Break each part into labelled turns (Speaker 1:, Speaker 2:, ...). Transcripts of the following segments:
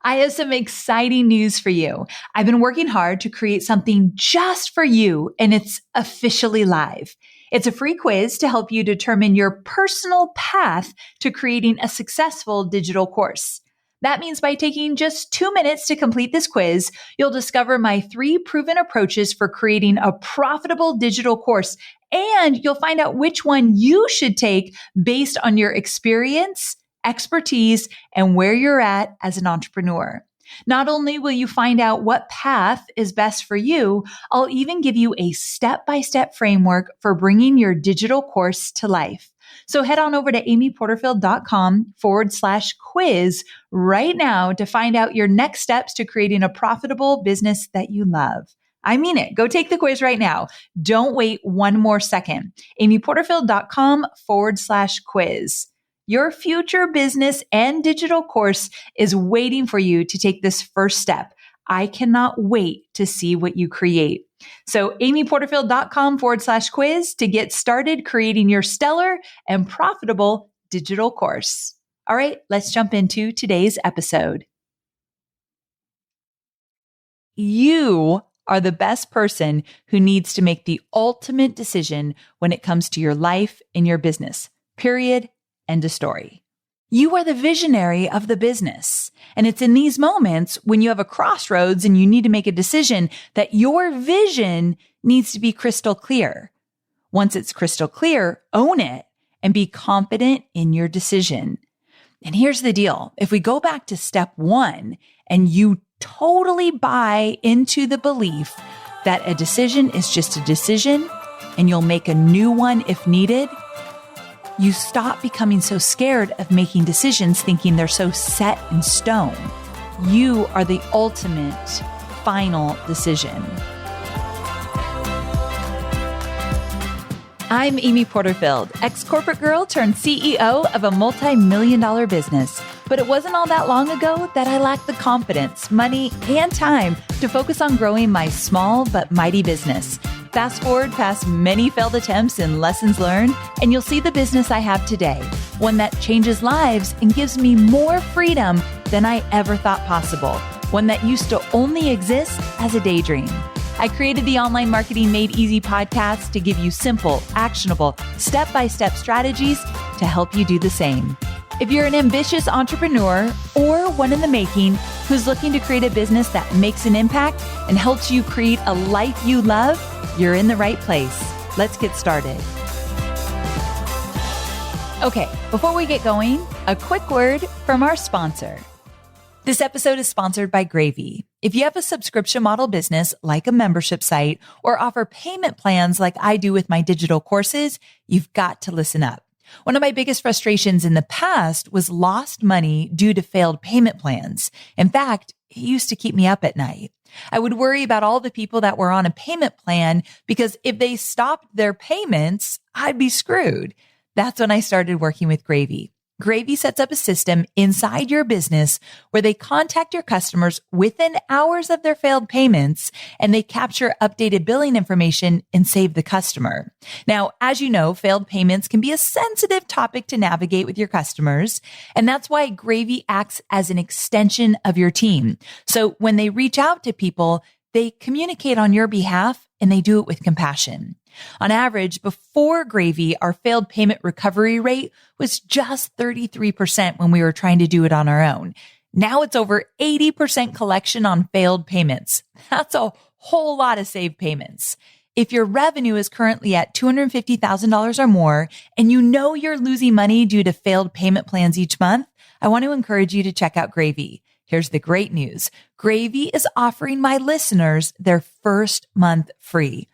Speaker 1: I have some exciting news for you. I've been working hard to create something just for you, and it's officially live. It's a free quiz to help you determine your personal path to creating a successful digital course. That means by taking just 2 minutes to complete this quiz, you'll discover my 3 proven approaches for creating a profitable digital course, and you'll find out which one you should take based on your experience, expertise, and where you're at as an entrepreneur. Not only will you find out what path is best for you, I'll even give you a step-by-step framework for bringing your digital course to life. So head on over to amyporterfield.com/quiz right now to find out your next steps to creating a profitable business that you love. I mean it. Go take the quiz right now. Don't wait one more second. amyporterfield.com/quiz. Your future business and digital course is waiting for you to take this first step. I cannot wait to see what you create. So amyporterfield.com/quiz to get started creating your stellar and profitable digital course. All right, let's jump into today's episode. You are the best person who needs to make the ultimate decision when it comes to your life and your business. Period. End of story. You are the visionary of the business. And it's in these moments when you have a crossroads and you need to make a decision that your vision needs to be crystal clear. Once it's crystal clear, own it and be confident in your decision. And here's the deal. If we go back to step 1 and you totally buy into the belief that a decision is just a decision and you'll make a new one if needed, you stop becoming so scared of making decisions thinking they're so set in stone. You are the ultimate final decision. I'm Amy Porterfield, ex-corporate girl turned CEO of a multi-million-dollar business. But it wasn't all that long ago that I lacked the confidence, money, and time to focus on growing my small but mighty business. Fast forward past many failed attempts and lessons learned, and you'll see the business I have today, one that changes lives and gives me more freedom than I ever thought possible, one that used to only exist as a daydream. I created the Online Marketing Made Easy podcast to give you simple, actionable, step-by-step strategies to help you do the same. If you're an ambitious entrepreneur or one in the making who's looking to create a business that makes an impact and helps you create a life you love, you're in the right place. Let's get started. Okay, before we get going, a quick word from our sponsor. This episode is sponsored by Gravy. If you have a subscription model business like a membership site or offer payment plans like I do with my digital courses, you've got to listen up. One of my biggest frustrations in the past was lost money due to failed payment plans. In fact, it used to keep me up at night. I would worry about all the people that were on a payment plan because if they stopped their payments, I'd be screwed. That's when I started working with Gravy. Gravy sets up a system inside your business where they contact your customers within hours of their failed payments and they capture updated billing information and save the customer. Now, as you know, failed payments can be a sensitive topic to navigate with your customers, and that's why Gravy acts as an extension of your team. So when they reach out to people, they communicate on your behalf and they do it with compassion. On average, before Gravy, our failed payment recovery rate was just 33% when we were trying to do it on our own. Now it's over 80% collection on failed payments. That's a whole lot of saved payments. If your revenue is currently at $250,000 or more, and you know you're losing money due to failed payment plans each month, I want to encourage you to check out Gravy. Here's the great news. Gravy is offering my listeners their first month free.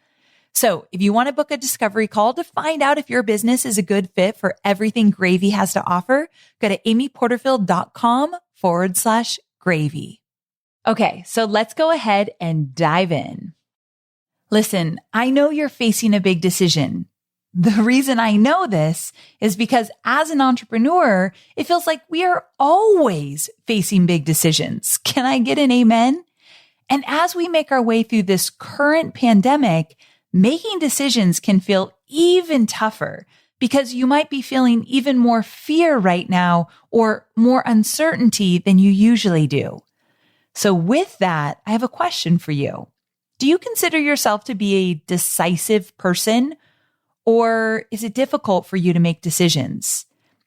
Speaker 1: So if you want to book a discovery call to find out if your business is a good fit for everything Gravy has to offer, go to amyporterfield.com/gravy. Okay, so let's go ahead and dive in. Listen, I know you're facing a big decision. The reason I know this is because as an entrepreneur, it feels like we are always facing big decisions. Can I get an amen? And as we make our way through this current pandemic, making decisions can feel even tougher because you might be feeling even more fear right now or more uncertainty than you usually do. So with that, I have a question for you. Do you consider yourself to be a decisive person, or is it difficult for you to make decisions?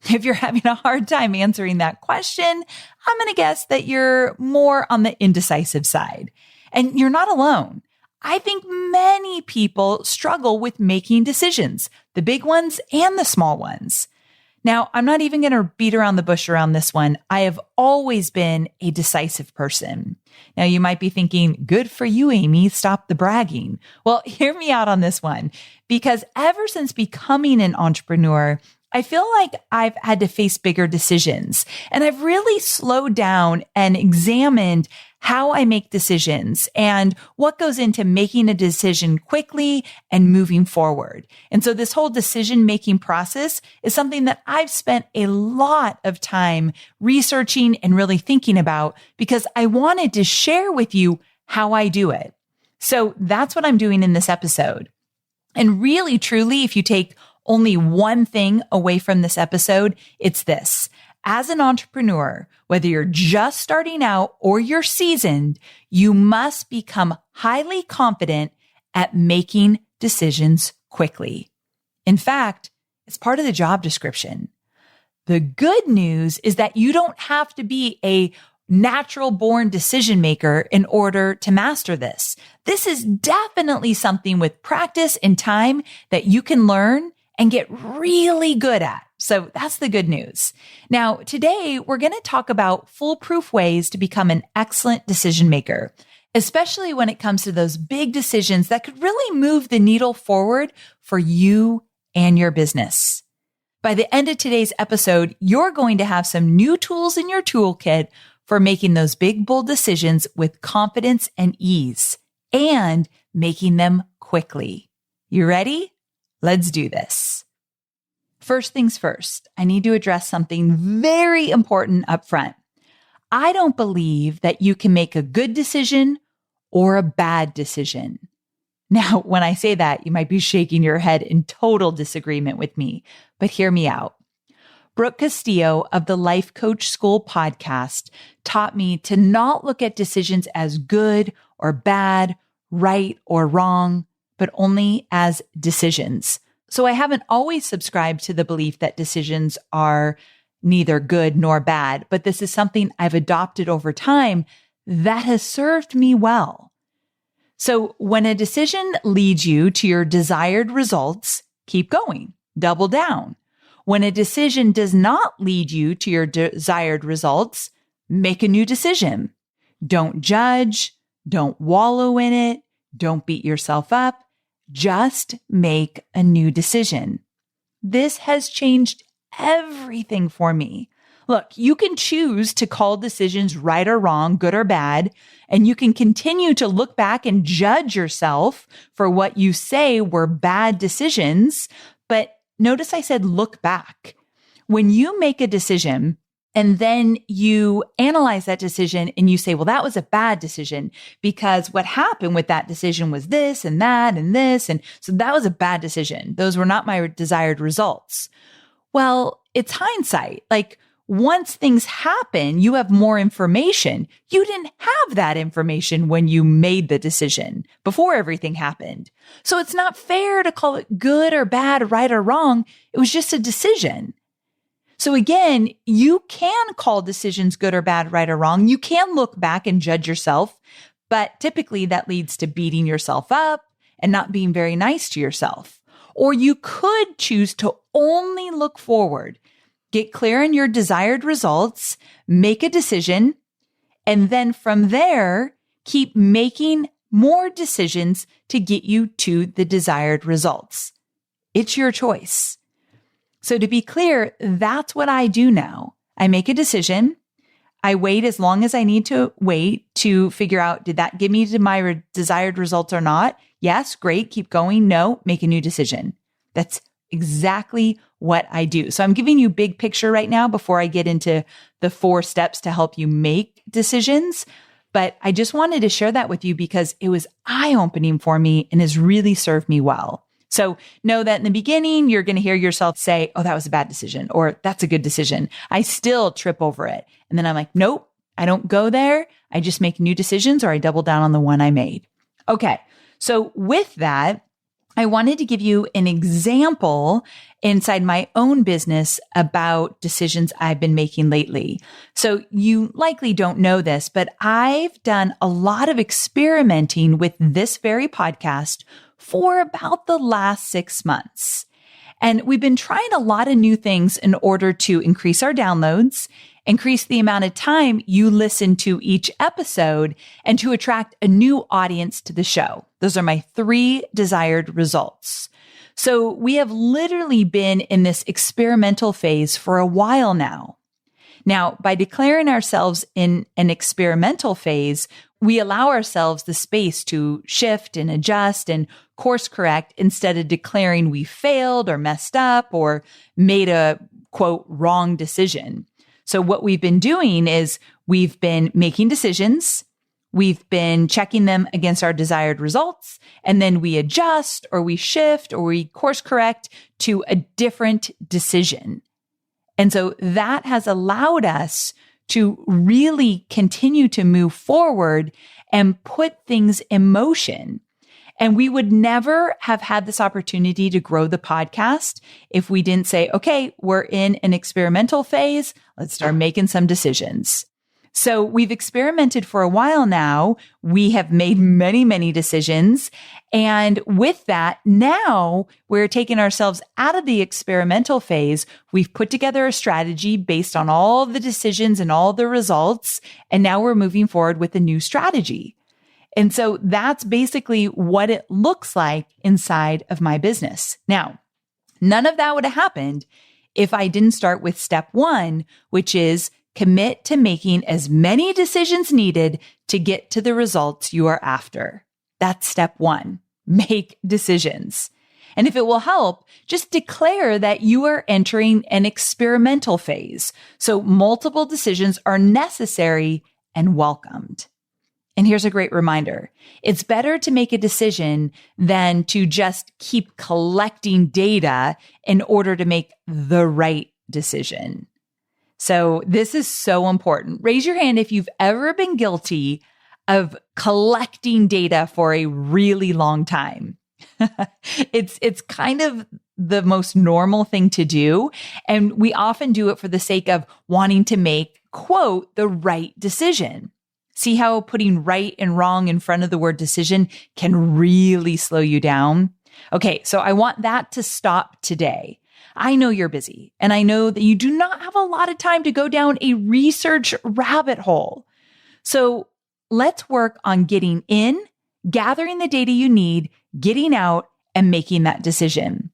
Speaker 1: If you're having a hard time answering that question, I'm going to guess that you're more on the indecisive side. And you're not alone. I think many people struggle with making decisions, the big ones and the small ones. Now, I'm not even going to beat around the bush around this one. I have always been a decisive person. Now, you might be thinking, good for you, Amy, stop the bragging. Well, hear me out on this one, because ever since becoming an entrepreneur, I feel like I've had to face bigger decisions, and I've really slowed down and examined how I make decisions and what goes into making a decision quickly and moving forward. And so this whole decision-making process is something that I've spent a lot of time researching and really thinking about because I wanted to share with you how I do it. So that's what I'm doing in this episode. And really, truly, if you take only one thing away from this episode, it's this. As an entrepreneur, whether you're just starting out or you're seasoned, you must become highly confident at making decisions quickly. In fact, it's part of the job description. The good news is that you don't have to be a natural born decision maker in order to master this. This is definitely something with practice and time that you can learn and get really good at. So that's the good news. Now, today we're going to talk about foolproof ways to become an excellent decision maker, especially when it comes to those big decisions that could really move the needle forward for you and your business. By the end of today's episode, you're going to have some new tools in your toolkit for making those big, bold decisions with confidence and ease and making them quickly. You ready? Let's do this. First things first, I need to address something very important up front. I don't believe that you can make a good decision or a bad decision. Now, when I say that, you might be shaking your head in total disagreement with me, but hear me out. Brooke Castillo of the Life Coach School podcast taught me to not look at decisions as good or bad, right or wrong, but only as decisions. So I haven't always subscribed to the belief that decisions are neither good nor bad, but this is something I've adopted over time that has served me well. So when a decision leads you to your desired results, keep going, double down. When a decision does not lead you to your desired results, make a new decision. Don't judge, don't wallow in it, don't beat yourself up. Just make a new decision. This has changed everything for me. Look, you can choose to call decisions right or wrong, good or bad, and you can continue to look back and judge yourself for what you say were bad decisions. But notice I said look back. When you make a decision, and then you analyze that decision and you say, well, that was a bad decision because what happened with that decision was this and that and this. And so that was a bad decision. Those were not my desired results. Well, it's hindsight. Like once things happen, you have more information. You didn't have that information when you made the decision before everything happened. So it's not fair to call it good or bad, right or wrong. It was just a decision. So again, you can call decisions good or bad, right or wrong. You can look back and judge yourself, but typically that leads to beating yourself up and not being very nice to yourself. Or you could choose to only look forward, get clear on your desired results, make a decision, and then from there, keep making more decisions to get you to the desired results. It's your choice. So to be clear, that's what I do now. I make a decision. I wait as long as I need to wait to figure out, did that get me to my desired results or not? Yes, great, keep going. No, make a new decision. That's exactly what I do. So I'm giving you big picture right now before I get into the 4 steps to help you make decisions. But I just wanted to share that with you because it was eye-opening for me and has really served me well. So know that in the beginning, you're going to hear yourself say, oh, that was a bad decision, or that's a good decision. I still trip over it. And then I'm like, nope, I don't go there. I just make new decisions or I double down on the one I made. Okay. So with that, I wanted to give you an example inside my own business about decisions I've been making lately. So you likely don't know this, but I've done a lot of experimenting with this very podcast for about the last 6 months. And we've been trying a lot of new things in order to increase our downloads, increase the amount of time you listen to each episode, and to attract a new audience to the show. Those are my 3 desired results. So we have literally been in this experimental phase for a while now. Now, by declaring ourselves in an experimental phase, we allow ourselves the space to shift and adjust and course correct instead of declaring we failed or messed up or made a, quote, wrong decision. So what we've been doing is we've been making decisions, we've been checking them against our desired results, and then we adjust or we shift or we course correct to a different decision. And so that has allowed us to really continue to move forward and put things in motion. And we would never have had this opportunity to grow the podcast if we didn't say, okay, we're in an experimental phase. Let's start making some decisions. So we've experimented for a while now. We have made many, many decisions. And with that, now we're taking ourselves out of the experimental phase. We've put together a strategy based on all the decisions and all the results. And now we're moving forward with a new strategy. And so that's basically what it looks like inside of my business. Now, none of that would have happened if I didn't start with step 1, which is commit to making as many decisions needed to get to the results you are after. That's step 1. Make decisions. And if it will help, just declare that you are entering an experimental phase. So multiple decisions are necessary and welcomed. And here's a great reminder. It's better to make a decision than to just keep collecting data in order to make the right decision. So this is so important. Raise your hand if you've ever been guilty of collecting data for a really long time. It's kind of the most normal thing to do. And we often do it for the sake of wanting to make, quote, the right decision. See how putting right and wrong in front of the word decision can really slow you down? Okay, so I want that to stop today. I know you're busy, and I know that you do not have a lot of time to go down a research rabbit hole. So let's work on getting in, gathering the data you need, getting out, and making that decision.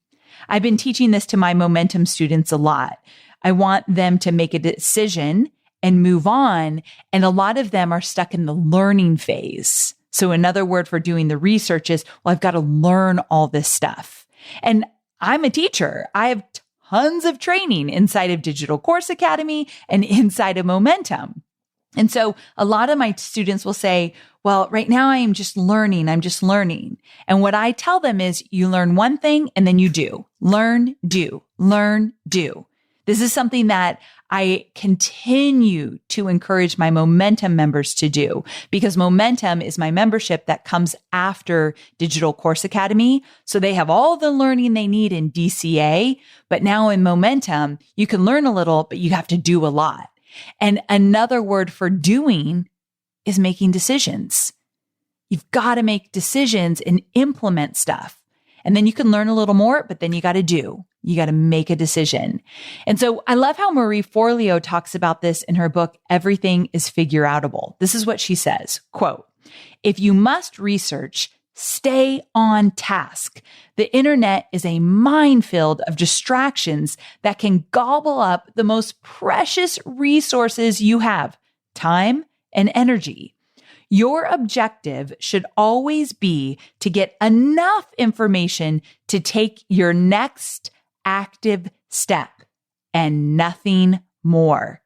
Speaker 1: I've been teaching this to my momentum students a lot. I want them to make a decision and move on. And a lot of them are stuck in the learning phase. So another word for doing the research is, well, I've got to learn all this stuff. And I'm a teacher. I have tons of training inside of Digital Course Academy and inside of Momentum. And so a lot of my students will say, well, right now I am just learning. I'm just learning. And what I tell them is you learn one thing and then you do. Learn, do. Learn, do. This is something that I continue to encourage my Momentum members to do because Momentum is my membership that comes after Digital Course Academy. So they have all the learning they need in DCA, but now in Momentum, you can learn a little, but you have to do a lot. And another word for doing is making decisions. You've got to make decisions and implement stuff. And then you can learn a little more, but then you got to do. You got to make a decision. And so I love how Marie Forleo talks about this in her book, Everything is Figure Outable. This is what she says, quote, if you must research, stay on task. The internet is a minefield of distractions that can gobble up the most precious resources you have, time and energy. Your objective should always be to get enough information to take your next active step and nothing more.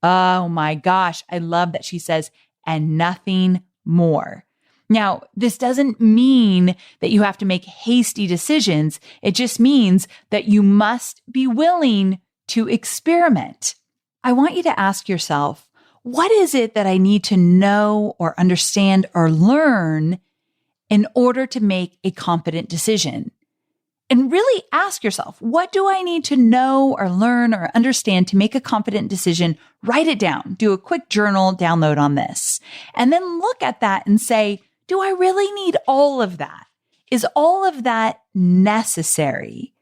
Speaker 1: Oh my gosh. I love that she says, and nothing more. Now, this doesn't mean that you have to make hasty decisions. It just means that you must be willing to experiment. I want you to ask yourself, what is it that I need to know or understand or learn in order to make a confident decision? And really ask yourself, what do I need to know or learn or understand to make a confident decision? Write it down. Do a quick journal download on this. And then look at that and say, do I really need all of that? Is all of that necessary?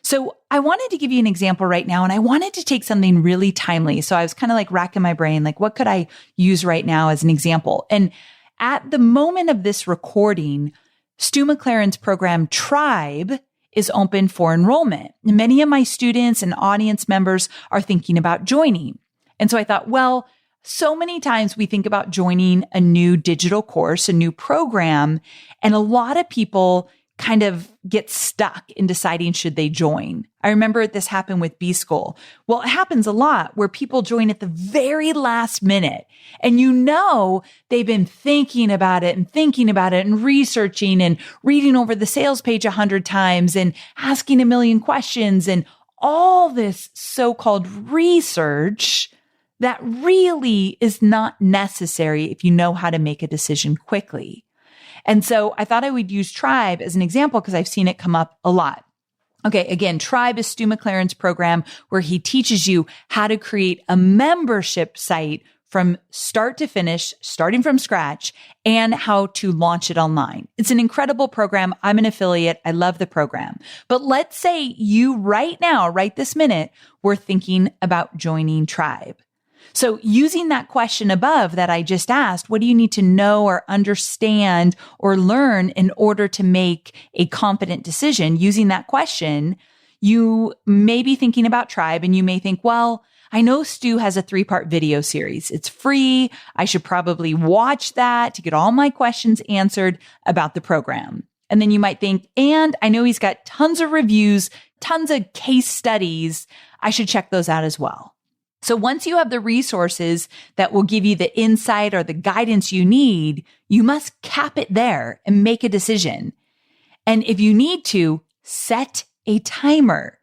Speaker 1: So I wanted to give you an example right now, and I wanted to take something really timely. So I was kind of like racking my brain, like, what could I use right now as an example? And at the moment of this recording, Stu McLaren's program Tribe is open for enrollment. Many of my students and audience members are thinking about joining. And so I thought, well, so many times we think about joining a new digital course, a new program, and a lot of people kind of get stuck in deciding should they join. I remember this happened with B-School. Well, it happens a lot where people join at the very last minute, and they've been thinking about it and researching and reading over the sales page 100 times and asking a million questions and all this so-called research that really is not necessary if you know how to make a decision quickly. And so I thought I would use Tribe as an example because I've seen it come up a lot. Okay, again, Tribe is Stu McLaren's program where he teaches you how to create a membership site from start to finish, starting from scratch, and how to launch it online. It's an incredible program. I'm an affiliate. I love the program. But let's say you right now, right this minute, were thinking about joining Tribe. So using that question above that I just asked, what do you need to know or understand or learn in order to make a confident decision? Using that question, you may be thinking about Tribe and you may think, well, I know Stu has a 3-part video series. It's free. I should probably watch that to get all my questions answered about the program. And then you might think, and I know he's got tons of reviews, tons of case studies. I should check those out as well. So once you have the resources that will give you the insight or the guidance you need, you must cap it there and make a decision. And if you need to, set a timer.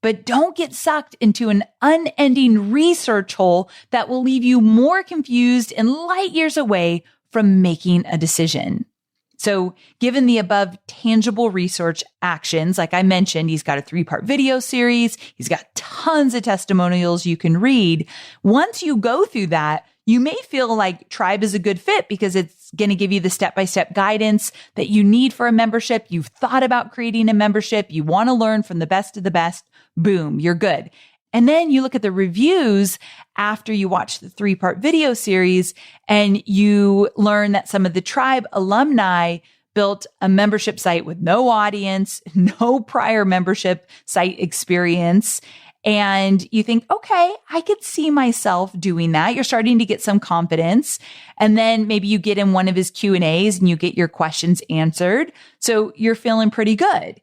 Speaker 1: But don't get sucked into an unending research hole that will leave you more confused and light years away from making a decision. So given the above tangible research actions, like I mentioned, he's got a 3-part video series. He's got tons of testimonials you can read. Once you go through that, you may feel like Tribe is a good fit because it's going to give you the step-by-step guidance that you need for a membership. You've thought about creating a membership. You want to learn from the best of the best. Boom, you're good. And then you look at the reviews after you watch the 3-part video series and you learn that some of the Tribe alumni built a membership site with no audience, no prior membership site experience. And you think, okay, I could see myself doing that. You're starting to get some confidence. And then maybe you get in one of his Q&As and you get your questions answered. So you're feeling pretty good.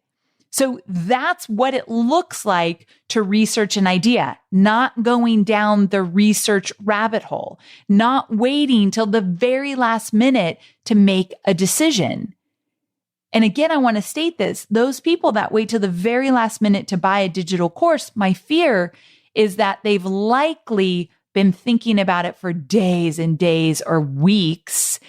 Speaker 1: So that's what it looks like to research an idea, not going down the research rabbit hole, not waiting till the very last minute to make a decision. And again, I want to state this, those people that wait till the very last minute to buy a digital course, my fear is that they've likely been thinking about it for days and days or weeks.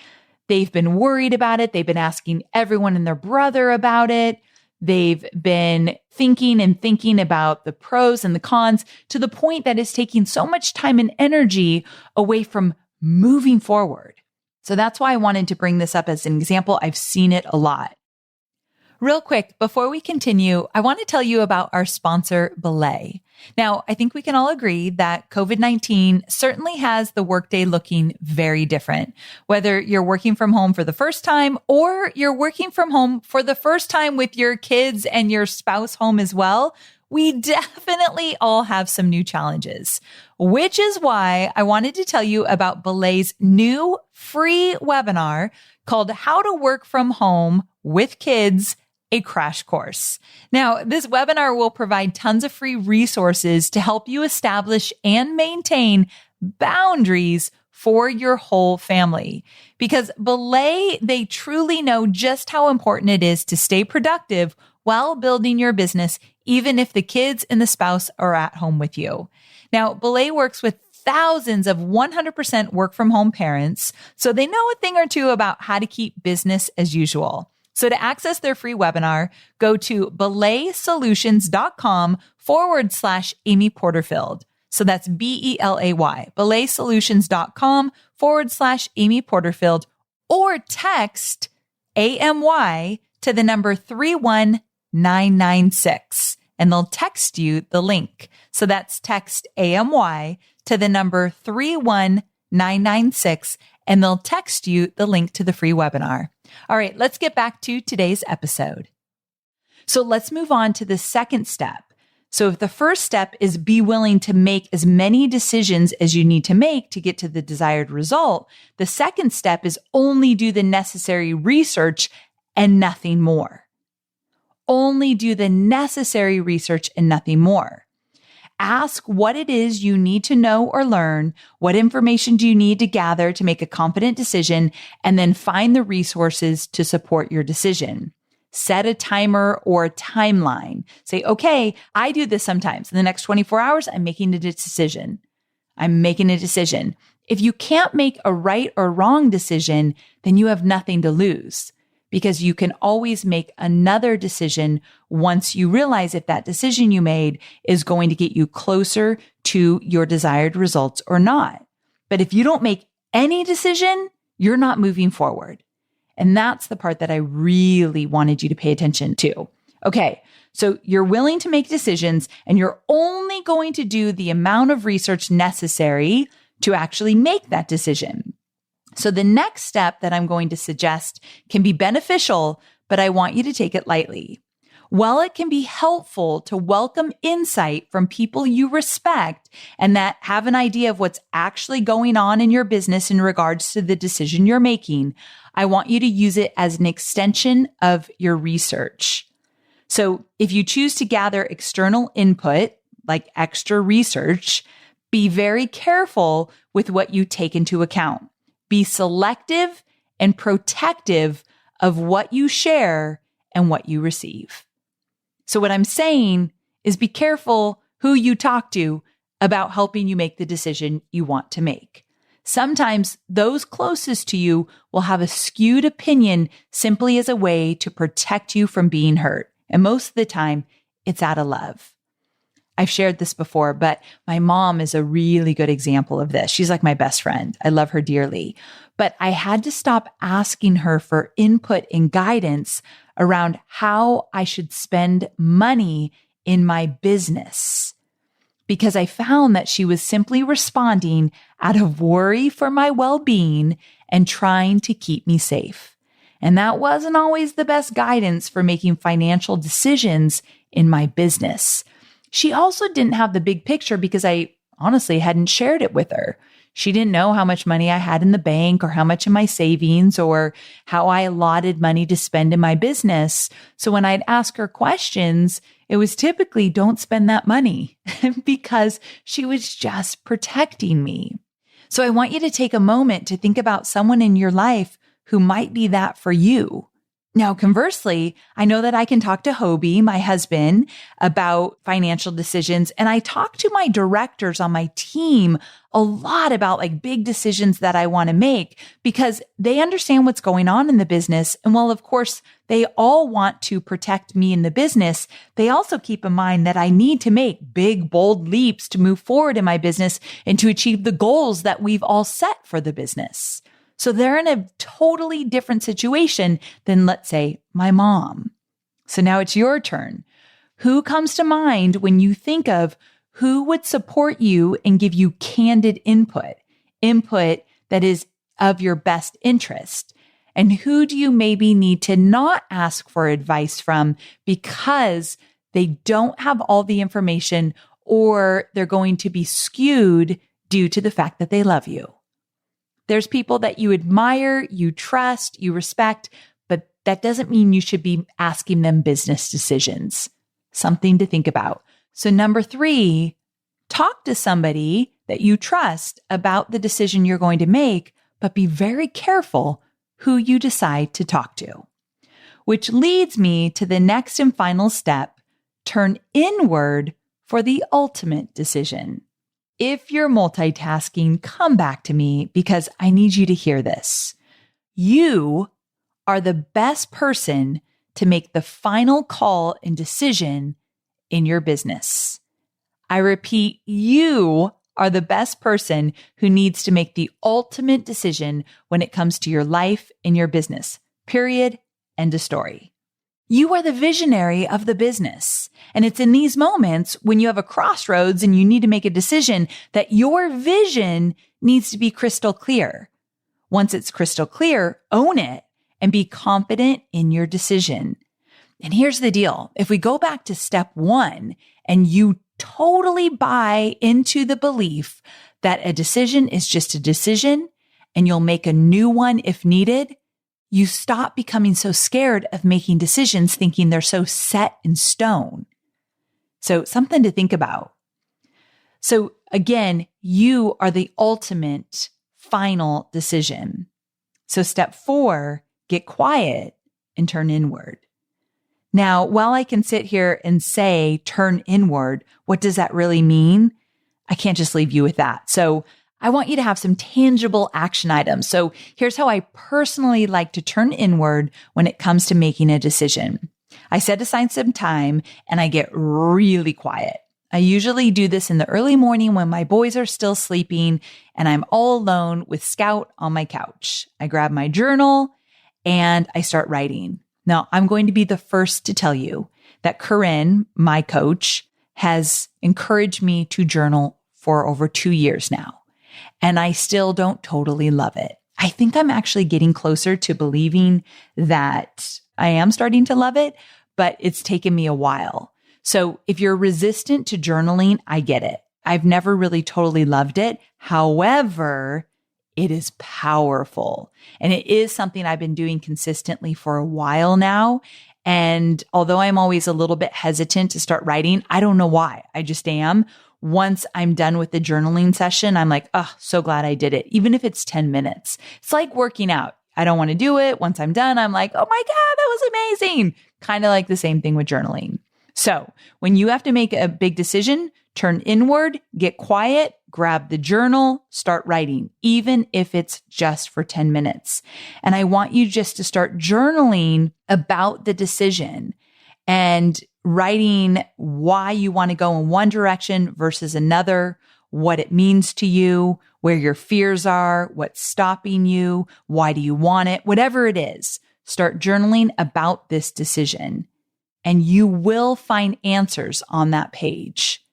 Speaker 1: They've been worried about it. They've been asking everyone and their brother about it. They've been thinking about the pros and the cons to the point that it's taking so much time and energy away from moving forward. So that's why I wanted to bring this up as an example. I've seen it a lot. Real quick, before we continue, I want to tell you about our sponsor, Belay. Now, I think we can all agree that COVID-19 certainly has the workday looking very different. Whether you're working from home for the first time or you're working from home for the first time with your kids and your spouse home as well, we definitely all have some new challenges, which is why I wanted to tell you about Belay's new free webinar called How to Work from Home with Kids, a Crash Course. Now, this webinar will provide tons of free resources to help you establish and maintain boundaries for your whole family. Because Belay, they truly know just how important it is to stay productive while building your business, even if the kids and the spouse are at home with you. Now, Belay works with thousands of 100% work from home parents, so they know a thing or two about how to keep business as usual. So to access their free webinar, go to belaysolutions.com/Amy Porterfield. So that's BELAY, belaysolutions.com/Amy Porterfield, or text AMY to the number 31996, and they'll text you the link. So that's text AMY to the number 31996, and they'll text you the link to the free webinar. All right, let's get back to today's episode. So let's move on to the second step. So if the first step is be willing to make as many decisions as you need to make to get to the desired result, the second step is only do the necessary research and nothing more. Only do the necessary research and nothing more. Ask what it is you need to know or learn, what information do you need to gather to make a confident decision, and then find the resources to support your decision. Set a timer or a timeline. Say, okay, I do this sometimes. In the next 24 hours, I'm making a decision. If you can't make a right or wrong decision, then you have nothing to lose, because you can always make another decision once you realize if that decision you made is going to get you closer to your desired results or not. But if you don't make any decision, you're not moving forward. And that's the part that I really wanted you to pay attention to. Okay, so you're willing to make decisions, and you're only going to do the amount of research necessary to actually make that decision. So the next step that I'm going to suggest can be beneficial, but I want you to take it lightly. While it can be helpful to welcome insight from people you respect and that have an idea of what's actually going on in your business in regards to the decision you're making, I want you to use it as an extension of your research. So if you choose to gather external input, like extra research, be very careful with what you take into account. Be selective and protective of what you share and what you receive. So what I'm saying is be careful who you talk to about helping you make the decision you want to make. Sometimes those closest to you will have a skewed opinion simply as a way to protect you from being hurt. And most of the time, it's out of love. I've shared this before, but my mom is a really good example of this. She's like my best friend. I love her dearly. But I had to stop asking her for input and guidance around how I should spend money in my business, because I found that she was simply responding out of worry for my well-being and trying to keep me safe. And that wasn't always the best guidance for making financial decisions in my business. She also didn't have the big picture because I honestly hadn't shared it with her. She didn't know how much money I had in the bank or how much in my savings or how I allotted money to spend in my business. So when I'd ask her questions, it was typically don't spend that money because she was just protecting me. So I want you to take a moment to think about someone in your life who might be that for you. Now, conversely, I know that I can talk to Hobie, my husband, about financial decisions. And I talk to my directors on my team a lot about like big decisions that I want to make because they understand what's going on in the business. And while, of course, they all want to protect me in the business, they also keep in mind that I need to make big, bold leaps to move forward in my business and to achieve the goals that we've all set for the business. So they're in a totally different situation than, let's say, my mom. So now it's your turn. Who comes to mind when you think of who would support you and give you candid input that is of your best interest? And who do you maybe need to not ask for advice from because they don't have all the information or they're going to be skewed due to the fact that they love you? There's people that you admire, you trust, you respect, but that doesn't mean you should be asking them business decisions. Something to think about. So 3, talk to somebody that you trust about the decision you're going to make, but be very careful who you decide to talk to. Which leads me to the next and final step, turn inward for the ultimate decision. If you're multitasking, come back to me because I need you to hear this. You are the best person to make the final call and decision in your business. I repeat, you are the best person who needs to make the ultimate decision when it comes to your life and your business. Period. End of story. You are the visionary of the business. And it's in these moments when you have a crossroads and you need to make a decision that your vision needs to be crystal clear. Once it's crystal clear, own it and be confident in your decision. And here's the deal. If we go back to step 1 and you totally buy into the belief that a decision is just a decision and you'll make a new one if needed, you stop becoming so scared of making decisions thinking they're so set in stone. So something to think about. So again, you are the ultimate final decision. So step 4, get quiet and turn inward. Now, while I can sit here and say turn inward, what does that really mean? I can't just leave you with that. So I want you to have some tangible action items. So here's how I personally like to turn inward when it comes to making a decision. I set aside some time and I get really quiet. I usually do this in the early morning when my boys are still sleeping and I'm all alone with Scout on my couch. I grab my journal and I start writing. Now, I'm going to be the first to tell you that Corinne, my coach, has encouraged me to journal for over 2 years now. And I still don't totally love it. I think I'm actually getting closer to believing that I am starting to love it, but it's taken me a while. So if you're resistant to journaling, I get it. I've never really totally loved it. However, it is powerful. And it is something I've been doing consistently for a while now. And although I'm always a little bit hesitant to start writing, I don't know why. I just am. Once I'm done with the journaling session, I'm like, oh, so glad I did it. Even if it's 10 minutes. It's like working out. I don't want to do it. Once I'm done, I'm like, oh my God, that was amazing. Kind of like the same thing with journaling. So when you have to make a big decision, turn inward, get quiet, grab the journal, start writing, even if it's just for 10 minutes. And I want you just to start journaling about the decision and writing why you want to go in one direction versus another, what it means to you, where your fears are, what's stopping you, why do you want it, whatever it is. Start journaling about this decision and you will find answers on that page.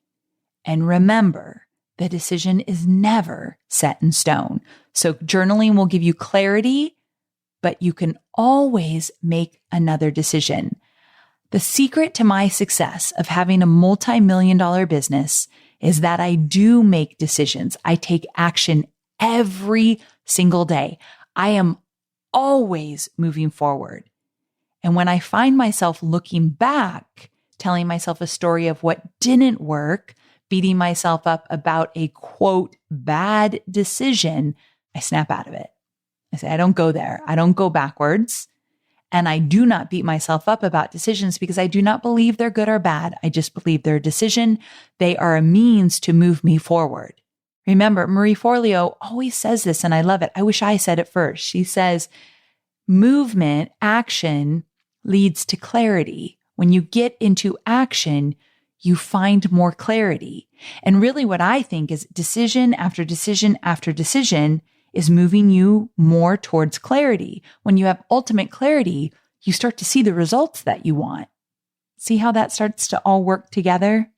Speaker 1: And remember, the decision is never set in stone. So journaling will give you clarity, but you can always make another decision. The secret to my success of having a multi-million-dollar business is that I do make decisions. I take action every single day. I am always moving forward. And when I find myself looking back, telling myself a story of what didn't work, beating myself up about a quote, bad decision, I snap out of it. I say, I don't go there. I don't go backwards. And I do not beat myself up about decisions because I do not believe they're good or bad. I just believe they're a decision. They are a means to move me forward. Remember, Marie Forleo always says this, and I love it. I wish I said it first. She says, movement, action leads to clarity. When you get into action, you find more clarity. And really what I think is decision after decision after decision is moving you more towards clarity. When you have ultimate clarity, you start to see the results that you want. See how that starts to all work together?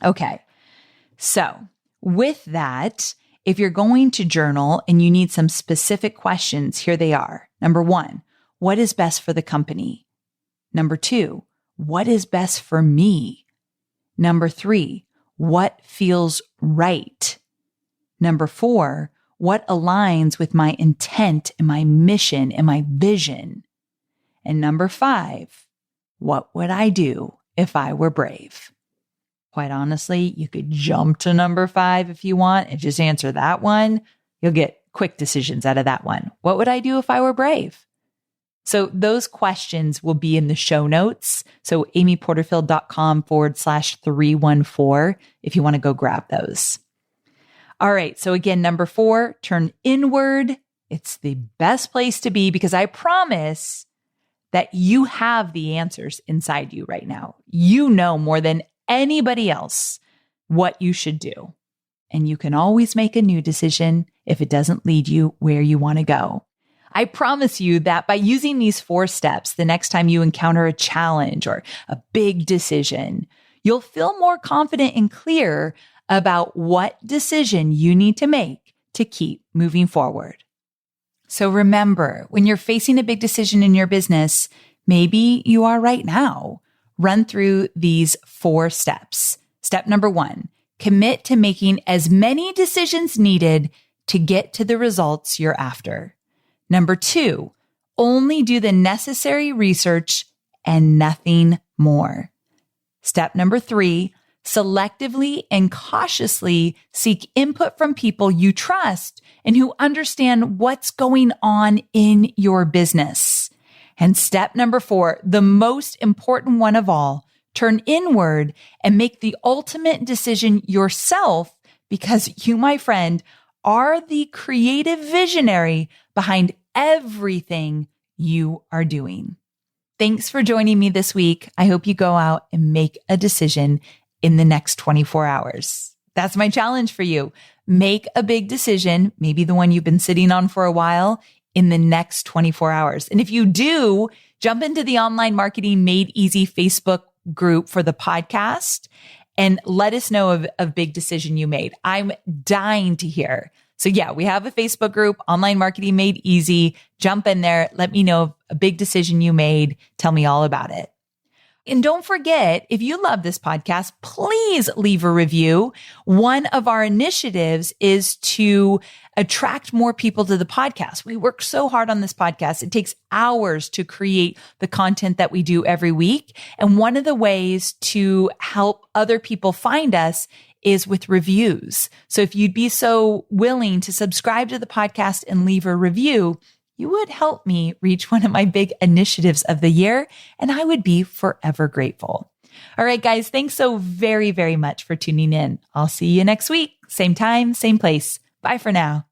Speaker 1: Okay. So with that, if you're going to journal and you need some specific questions, here they are. Number 1, what is best for the company? Number 2, what is best for me? Number 3, what feels right? Number 4, what aligns with my intent and my mission and my vision? And number 5, what would I do if I were brave? Quite honestly, you could jump to number 5 if you want and just answer that one. You'll get quick decisions out of that one. What would I do if I were brave? So those questions will be in the show notes. So amyporterfield.com/314 if you want to go grab those. All right. So again, number 4, turn inward. It's the best place to be because I promise that you have the answers inside you right now. You know more than anybody else what you should do. And you can always make a new decision if it doesn't lead you where you want to go. I promise you that by using these 4 steps, the next time you encounter a challenge or a big decision, you'll feel more confident and clear about what decision you need to make to keep moving forward. So remember, when you're facing a big decision in your business, maybe you are right now, run through these 4 steps. Step number 1, commit to making as many decisions needed to get to the results you're after. Number 2, only do the necessary research and nothing more. Step number 3, selectively and cautiously seek input from people you trust and who understand what's going on in your business. And step number 4, the most important one of all, turn inward and make the ultimate decision yourself because you, my friend, are the creative visionary behind everything you are doing. Thanks for joining me this week. I hope you go out and make a decision in the next 24 hours. That's my challenge for you. Make a big decision, maybe the one you've been sitting on for a while, in the next 24 hours. And if you do, jump into the Online Marketing Made Easy Facebook group for the podcast and let us know of a big decision you made. I'm dying to hear. So yeah, we have a Facebook group, Online Marketing Made Easy. Jump in there. Let me know of a big decision you made. Tell me all about it. And don't forget, if you love this podcast, please leave a review. One of our initiatives is to attract more people to the podcast. We work so hard on this podcast. It takes hours to create the content that we do every week. And one of the ways to help other people find us is with reviews. So if you'd be so willing to subscribe to the podcast and leave a review, you would help me reach one of my big initiatives of the year, and I would be forever grateful. All right, guys, thanks so very, very much for tuning in. I'll see you next week. Same time, same place. Bye for now.